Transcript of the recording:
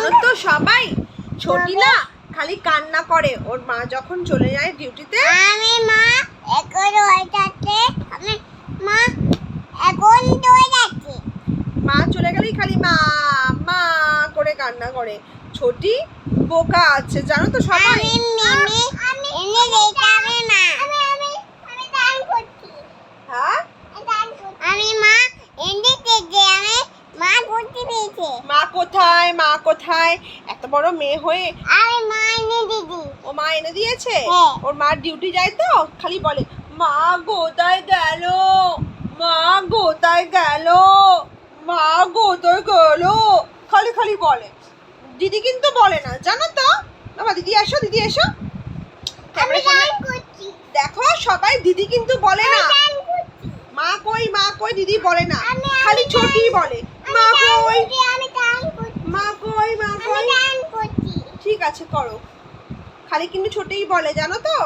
জানো তো সবাই, ছোটি না খালি কান্না করে ওর মা যখন চলে যায় ডিউটিতে। আমি মা এখন হয়ে যাচ্ছে, আমি মা এখন চলে যাচ্ছে। মা চলে গেলেই খালি মা মা করে কান্না করে। ছোটি বোকা আছে জানো তো সবাই। আমি মিমি এনে দিতে আমি মা আমি দান করছি। হ্যাঁ আমি মা এনে দিতে আমি মা করতে পেয়েছে। মা কোথায়, মা কোথায়? এত বড় মেয়ে হয়ে আমি মা এনে দিদি। ও মা এনে দিয়েছে। হ্যাঁ। ওর মা ডিউটি যায় তো খালি বলে মা কোথায় গেল, মা কোথায় গেল, মা কোথায় গেল, খালি খালি বলে। দিদি কিন্তু বলে না জানো তো। বাবা দিদি এসো, দিদি এসো। আমি দান করছি। দেখো সবাই দিদি কিন্তু বলে না। দান করছি। মা কই দিদি বলে না, আমি- খালি ছোটি বলে মা কই, আমি দান করছি। মা কই, মা আমি কই। দান করছি। ঠিক আছে করো, খালি কিন্তু ছোটিই বলে জানো তো।